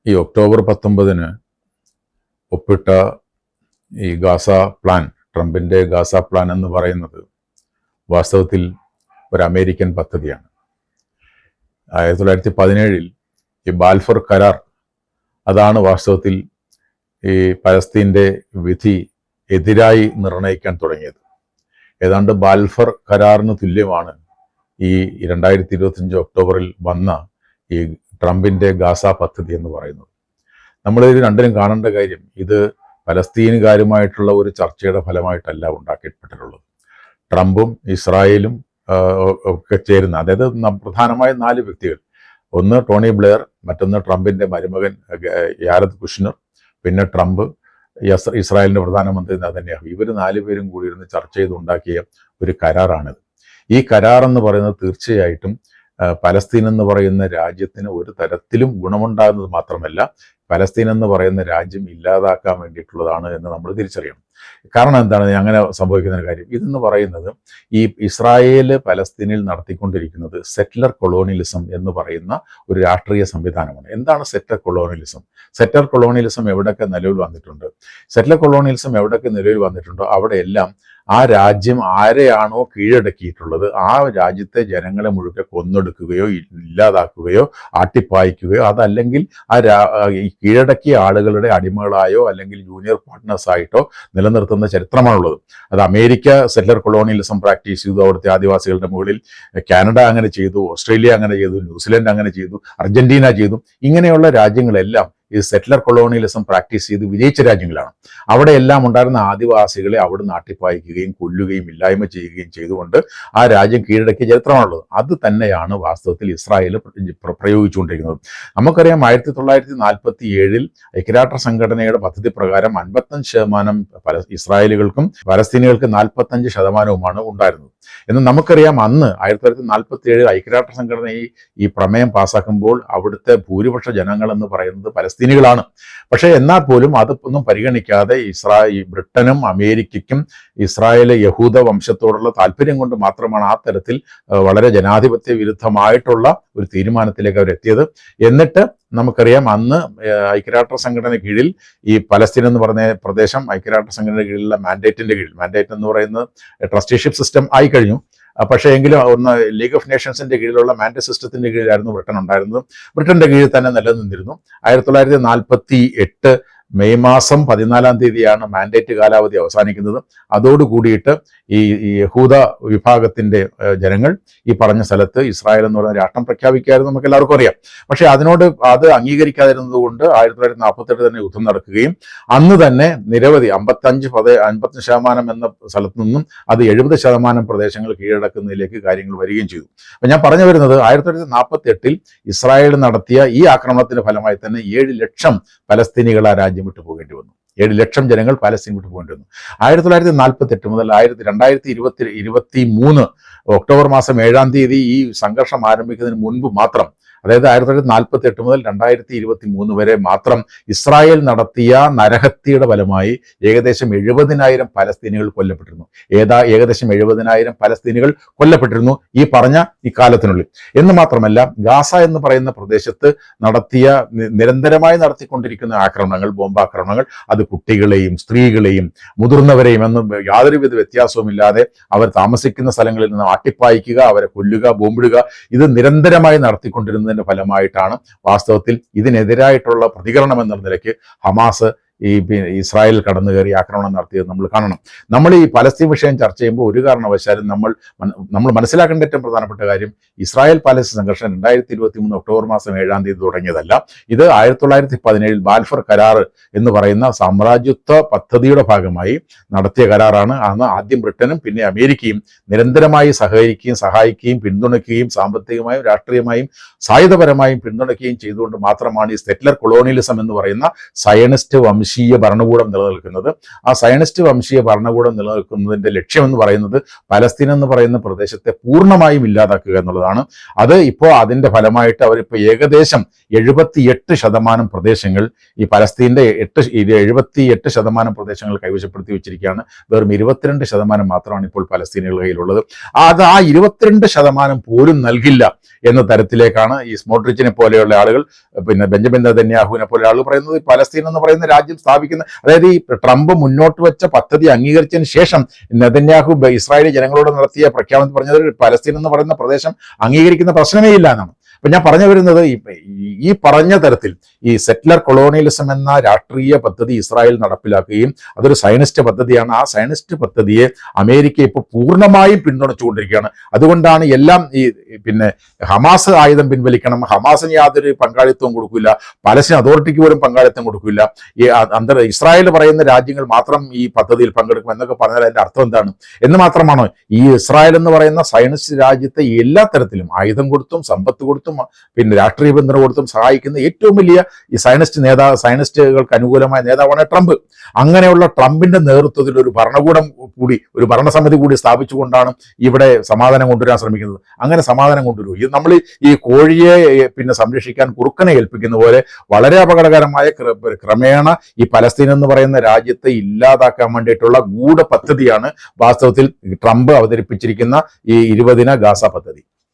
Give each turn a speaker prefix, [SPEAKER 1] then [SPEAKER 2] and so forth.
[SPEAKER 1] ഈ ഒക്ടോബർ 19 ഒപ്പിട്ട ഈ ഗാസ പ്ലാൻ, ട്രംപിൻ്റെ ഗാസ പ്ലാൻ എന്ന് പറയുന്നത് വാസ്തവത്തിൽ ഒരു അമേരിക്കൻ പദ്ധതിയാണ്. 1917 ഈ ബാൽഫർ കരാർ, അതാണ് വാസ്തവത്തിൽ ഈ പലസ്തീൻ്റെ വിധി എതിരായി നിർണയിക്കാൻ തുടങ്ങിയത്. ഏതാണ്ട് ബാൽഫർ കരാറിന് തുല്യമാണ് ഈ 2025 ഒക്ടോബറിൽ വന്ന ഈ ട്രംപിൻ്റെ ഗാസ പദ്ധതി എന്ന് പറയുന്നത്. നമ്മളിത് രണ്ടിനും കാണേണ്ട കാര്യം, ഇത് പലസ്തീനുകാരുമായിട്ടുള്ള ഒരു ചർച്ചയുടെ ഫലമായിട്ടല്ല ഉണ്ടാക്കിപ്പെട്ടിട്ടുള്ളത്. ട്രംപും ഇസ്രായേലും ഒക്കെ ചേരുന്ന, അതായത് പ്രധാനമായും 4 വ്യക്തികൾ, ഒന്ന് ടോണി ബ്ലെയർ, മറ്റൊന്ന് ട്രംപിൻ്റെ മരുമകൻ യാരദ് കുഷ്നർ, പിന്നെ ട്രംപ്, ഇസ്രായേലിൻ്റെ പ്രധാനമന്ത്രി നെതന്യാഹു, ഇവർ 4 പേരും കൂടി ഇരുന്ന് ചർച്ച ചെയ്തുണ്ടാക്കിയ ഒരു കരാറാണിത്. ഈ കരാർ എന്ന് പറയുന്നത് തീർച്ചയായിട്ടും പലസ്തീൻ എന്ന് പറയുന്ന രാജ്യത്തിന് ഒരു തരത്തിലും ഗുണമുണ്ടാകുന്നത് മാത്രമല്ല, പലസ്തീൻ എന്ന് പറയുന്ന രാജ്യം ഇല്ലാതാക്കാൻ വേണ്ടിയിട്ടുള്ളതാണ് എന്ന് നമ്മൾ തിരിച്ചറിയണം. കാരണം എന്താണ് അങ്ങനെ സംഭവിക്കുന്ന കാര്യം? ഇതെന്ന് പറയുന്നത് ഈ ഇസ്രായേൽ പലസ്തീനിൽ നടത്തിക്കൊണ്ടിരിക്കുന്നത് സെറ്റിലർ കൊളോണിയലിസം എന്ന് പറയുന്ന ഒരു രാഷ്ട്രീയ സംവിധാനമാണ്. എന്താണ് സെറ്റിലർ കൊളോണിയലിസം? സെറ്റിലർ കൊളോണിയലിസം എവിടെയൊക്കെ നിലവിൽ വന്നിട്ടുണ്ട്, സെറ്റിലർ കൊളോണിയലിസം എവിടെയൊക്കെ നിലവിൽ വന്നിട്ടുണ്ടോ അവിടെയെല്ലാം ആ രാജ്യം ആരെയാണോ കീഴടക്കിയിട്ടുള്ളത് ആ രാജ്യത്തെ ജനങ്ങളെ മുഴുവൻ കൊന്നൊടുക്കുകയോ ഇല്ലാതാക്കുകയോ ആട്ടിപ്പായിക്കുകയോ, അതല്ലെങ്കിൽ ഈ കീഴടക്കിയ ആളുകളുടെ അടിമകളായോ അല്ലെങ്കിൽ ജൂനിയർ പാർട്ട്നേഴ്സായിട്ടോ നിലനിർത്തുന്ന ചരിത്രമാണുള്ളത്. അത് അമേരിക്ക സെറ്റിലർ കൊളോണിയലിസം പ്രാക്ടീസ് ചെയ്തു, അവിടുത്തെ ആദിവാസികളുടെ മുകളിൽ. കാനഡ അങ്ങനെ ചെയ്തു, ഓസ്ട്രേലിയ അങ്ങനെ ചെയ്തു, ന്യൂസിലൻഡ് അങ്ങനെ ചെയ്തു, അർജന്റീന ചെയ്തു. ഇങ്ങനെയുള്ള രാജ്യങ്ങളെല്ലാം ഈ സെറ്റിലർ കൊളോണിയലിസം പ്രാക്ടീസ് ചെയ്ത് വിജയിച്ച രാജ്യങ്ങളാണ്. അവിടെയെല്ലാം ഉണ്ടായിരുന്ന ആദിവാസികളെ അവിടെ നാട്ടിപ്പായിക്കുകയും കൊല്ലുകയും ഇല്ലായ്മ ചെയ്യുകയും ചെയ്തുകൊണ്ട് ആ രാജ്യം കീഴടക്കിയ ചരിത്രമാണുള്ളത്. അത് തന്നെയാണ് വാസ്തവത്തിൽ ഇസ്രായേൽ പ്രയോഗിച്ചുകൊണ്ടിരിക്കുന്നത്. നമുക്കറിയാം 1947 ഐക്യരാഷ്ട്ര സംഘടനയുടെ പദ്ധതി പ്രകാരം 55% ഇസ്രായേലുകൾക്കും പലസ്തീനികൾക്ക് 45% ഉണ്ടായിരുന്നത്. എന്ന് നമുക്കറിയാം അന്ന് 1947 ഐക്യരാഷ്ട്ര സംഘടന ഈ പ്രമേയം പാസ്സാക്കുമ്പോൾ അവിടുത്തെ ഭൂരിപക്ഷ ജനങ്ങൾ എന്ന് പറയുന്നത് പലസ്തീനികളാണ്. പക്ഷേ എന്നാൽ പോലും അതൊന്നും പരിഗണിക്കാതെ ബ്രിട്ടനും അമേരിക്കയ്ക്കും ഇസ്രായേൽ യഹൂദ വംശത്തോടുള്ള താല്പര്യം കൊണ്ട് മാത്രമാണ് ആ തരത്തിൽ വളരെ ജനാധിപത്യ വിരുദ്ധമായിട്ടുള്ള ഒരു തീരുമാനത്തിലേക്ക് അവരെത്തിയത്. എന്നിട്ട് നമുക്കറിയാം അന്ന് ഐക്യരാഷ്ട്ര സംഘടന കീഴിൽ ഈ പലസ്തീൻ എന്ന് പറഞ്ഞ പ്രദേശം ഐക്യരാഷ്ട്ര സംഘടന കീഴിലുള്ള മാൻഡേറ്റിന്റെ കീഴിൽ, മാൻഡേറ്റ് എന്ന് പറയുന്നത് ട്രസ്റ്റിഷിപ്പ് സിസ്റ്റം ആയി കഴിഞ്ഞു. പക്ഷേ എങ്കിലും ഒന്ന് ലീഗ് ഓഫ് നേഷൻസിന്റെ കീഴിലുള്ള മാൻഡേറ്റ് സിസ്റ്റത്തിന്റെ കീഴിലായിരുന്നു ബ്രിട്ടൻ ഉണ്ടായിരുന്നത്. ബ്രിട്ടന്റെ കീഴിൽ തന്നെ നിലനിന്നിരുന്നു. 1948 മെയ് മാസം 14 മാൻഡേറ്റ് കാലാവധി അവസാനിക്കുന്നത്. അതോടുകൂടിയിട്ട് ഈ യഹൂദ വിഭാഗത്തിന്റെ ജനങ്ങൾ ഈ പറഞ്ഞ സ്ഥലത്ത് ഇസ്രായേൽ എന്ന് പറയുന്ന രാഷ്ട്രം പ്രഖ്യാപിക്കായിരുന്നു, നമുക്ക് എല്ലാവർക്കും അറിയാം. പക്ഷേ അത് അംഗീകരിക്കാതിരുന്നത് കൊണ്ട് 1948 തന്നെ യുദ്ധം നടക്കുകയും അന്ന് തന്നെ നിരവധി 55% എന്ന സ്ഥലത്തു നിന്നും അത് 70% പ്രദേശങ്ങൾ കീഴടക്കുന്നതിലേക്ക് കാര്യങ്ങൾ വരികയും ചെയ്തു. അപ്പം ഞാൻ പറഞ്ഞു വരുന്നത് 1948 ഇസ്രായേൽ നടത്തിയ ഈ ആക്രമണത്തിന്റെ ഫലമായി തന്നെ 7 ലക്ഷം പലസ്തീനികൾ ആ രാജ്യം വിട്ടു പോകേണ്ടി വന്നു. 7 ലക്ഷം ജനങ്ങൾ പാലസ്തീൻ വിട്ടു പോകേണ്ടി വന്നു. 1948 മുതൽ 2023 ഒക്ടോബർ മാസം 7 ഈ സംഘർഷം ആരംഭിക്കുന്നതിന് മുൻപ് മാത്രം, അതായത് 1948 മുതൽ 2023 വരെ മാത്രം ഇസ്രായേൽ നടത്തിയ നരഹത്യയുടെ ഫലമായി ഏകദേശം 70,000 പലസ്തീനികൾ കൊല്ലപ്പെട്ടിരുന്നു. ഏകദേശം 70,000 പലസ്തീനികൾ കൊല്ലപ്പെട്ടിരുന്നു ഈ പറഞ്ഞ ഈ കാലത്തിനുള്ളിൽ. എന്ന് മാത്രമല്ല, ഗാസ എന്ന് പറയുന്ന പ്രദേശത്ത് നിരന്തരമായി നടത്തിക്കൊണ്ടിരിക്കുന്ന ആക്രമണങ്ങൾ, ബോംബാക്രമണങ്ങൾ, അത് കുട്ടികളെയും സ്ത്രീകളെയും മുതിർന്നവരെയും എന്നും യാതൊരുവിധ വ്യത്യാസവുമില്ലാതെ അവർ താമസിക്കുന്ന സ്ഥലങ്ങളിൽ നിന്ന് ആട്ടിപ്പായിക്കുക, അവരെ കൊല്ലുക, ബോംബിടുക, ഇത് നിരന്തരമായി നടത്തിക്കൊണ്ടിരുന്നത് ഫലമായിട്ടാണ് വാസ്തവത്തിൽ ഇതിനെതിരായിട്ടുള്ള പ്രതികരണം എന്ന നിലയ്ക്ക് ഹമാസ് ഇസ്രായേൽ കടന്നു കയറി ആക്രമണം നടത്തിയത് നമ്മൾ കാണണം. നമ്മൾ ഈ പലസ്തീൻ വിഷയം ചർച്ച ചെയ്യുമ്പോൾ ഒരു കാരണവശാലും നമ്മൾ മനസ്സിലാക്കേണ്ട ഏറ്റവും പ്രധാനപ്പെട്ട കാര്യം, ഇസ്രായേൽ പാലസ്തീൻ സംഘർഷം 2023 ഒക്ടോബർ മാസം 7 തുടങ്ങിയതല്ല. ഇത് 1917 ബാൽഫർ കരാർ എന്ന് പറയുന്ന സാമ്രാജ്യത്വ പദ്ധതിയുടെ ഭാഗമായി നടത്തിയ കരാറാണ്. അന്ന് ആദ്യം ബ്രിട്ടനും പിന്നെ അമേരിക്കയും നിരന്തരമായി സഹായിക്കുകയും പിന്തുണയ്ക്കുകയും സാമ്പത്തികമായും രാഷ്ട്രീയമായും സായുധപരമായും പിന്തുണയ്ക്കുകയും ചെയ്തുകൊണ്ട് മാത്രമാണ് ഈ സെറ്റിലർ കൊളോണിയലിസം എന്ന് പറയുന്ന സയനിസ്റ്റ് വംശീയ ഭരണകൂടം നിലനിൽക്കുന്നത്. ആ സയനിസ്റ്റ് വംശീയ ഭരണകൂടം നിലനിൽക്കുന്നതിന്റെ ലക്ഷ്യമെന്ന് പറയുന്നത് പലസ്തീൻ എന്ന് പറയുന്ന പ്രദേശത്തെ പൂർണ്ണമായും ഇല്ലാതാക്കുക എന്നുള്ളതാണ്. അത് ഇപ്പോൾ അതിന്റെ ഫലമായിട്ട് അവരിപ്പോൾ ഏകദേശം 78% പ്രദേശങ്ങൾ ഈ പലസ്തീന്റെ 78% പ്രദേശങ്ങൾ കൈവശപ്പെടുത്തി വെച്ചിരിക്കുകയാണ്. വെറും 22% മാത്രമാണ് ഇപ്പോൾ പലസ്തീനികളുടെ കയ്യിലുള്ളത്. അത് ആ 22% പോലും നൽകില്ല എന്ന തരത്തിലേക്കാണ് ഈ സ്മോട്രിച്ചിനെ പോലെയുള്ള ആളുകൾ, പിന്നെ ബെഞ്ചമിൻ നെതന്യാഹുവിനെ പോലെ ആളുകൾ പറയുന്നത്. പലസ്തീൻ എന്ന് പറയുന്ന രാജ്യം സ്ഥാപിക്കുന്ന, അതായത് ഈ ട്രംപ് മുന്നോട്ട് വെച്ച പദ്ധതി അംഗീകരിച്ചതിന് ശേഷം നെതന്യാഹു ഇസ്രായേലി ജനങ്ങളോട് നടത്തിയ പ്രഖ്യാപനം പറഞ്ഞത് പലസ്തീൻ എന്ന് പറയുന്ന പ്രദേശം അംഗീകരിക്കുന്ന പ്രശ്നമേ ഇല്ല എന്നാണ്. അപ്പൊ ഞാൻ പറഞ്ഞു വരുന്നത്, ഈ പറഞ്ഞ തരത്തിൽ ഈ സെറ്റ്ലർ കൊളോണിയലിസം എന്ന രാഷ്ട്രീയ പദ്ധതി ഇസ്രായേൽ നടപ്പിലാക്കുകയും അതൊരു സയനിസ്റ്റ് പദ്ധതിയാണ്. ആ സയനിസ്റ്റ് പദ്ധതിയെ അമേരിക്ക ഇപ്പോൾ പൂർണ്ണമായും പിന്തുണച്ചുകൊണ്ടിരിക്കുകയാണ്. അതുകൊണ്ടാണ് എല്ലാം ഈ പിന്നെ ഹമാസ് ആയുധം പിൻവലിക്കണം, ഹമാസിന് യാതൊരു പങ്കാളിത്തവും കൊടുക്കില്ല, പലസ്തീൻ അതോറിറ്റിക്ക് പോലും പങ്കാളിത്തം കൊടുക്കില്ല, ഈ ഇസ്രായേൽ പറയുന്ന രാജ്യങ്ങൾ മാത്രം ഈ പദ്ധതിയിൽ പങ്കെടുക്കും എന്നൊക്കെ പറഞ്ഞാൽ അതിന്റെ അർത്ഥം എന്താണ് എന്ന് മാത്രമാണോ? ഈ ഇസ്രായേൽ എന്ന് പറയുന്ന സയനിസ്റ്റ് രാജ്യത്തെ എല്ലാ തരത്തിലും ആയുധം കൊടുത്തും സമ്പത്ത് കൊടുത്തും പിന്നെ രാഷ്ട്രീയ പിന്തുണ കൊടുത്തും സഹായിക്കുന്ന ഏറ്റവും വലിയ ഈ സയനിസ്റ്റുകൾക്ക് അനുകൂലമായ നേതാവാണ് ട്രംപ്. അങ്ങനെയുള്ള ട്രംപിന്റെ നേതൃത്വത്തിൽ ഒരു ഭരണകൂടം കൂടി, ഒരു ഭരണസമിതി കൂടി സ്ഥാപിച്ചുകൊണ്ടാണ് ഇവിടെ സമാധാനം കൊണ്ടുവരാൻ ശ്രമിക്കുന്നത്. അങ്ങനെ സമാധാനം കൊണ്ടുവരും. ഇത് നമ്മൾ ഈ കോഴിയെ പിന്നെ സംരക്ഷിക്കാൻ കുറുക്കനെ ഏൽപ്പിക്കുന്ന പോലെ വളരെ അപകടകരമായ ക്രമേണ ഈ പലസ്തീൻ എന്ന് പറയുന്ന രാജ്യത്തെ ഇല്ലാതാക്കാൻ വേണ്ടിയിട്ടുള്ള ഗൂഢ പദ്ധതിയാണ് വാസ്തവത്തിൽ ട്രംപ് അവതരിപ്പിച്ചിരിക്കുന്ന ഈ 20 ദിന ഗാസ പദ്ധതി.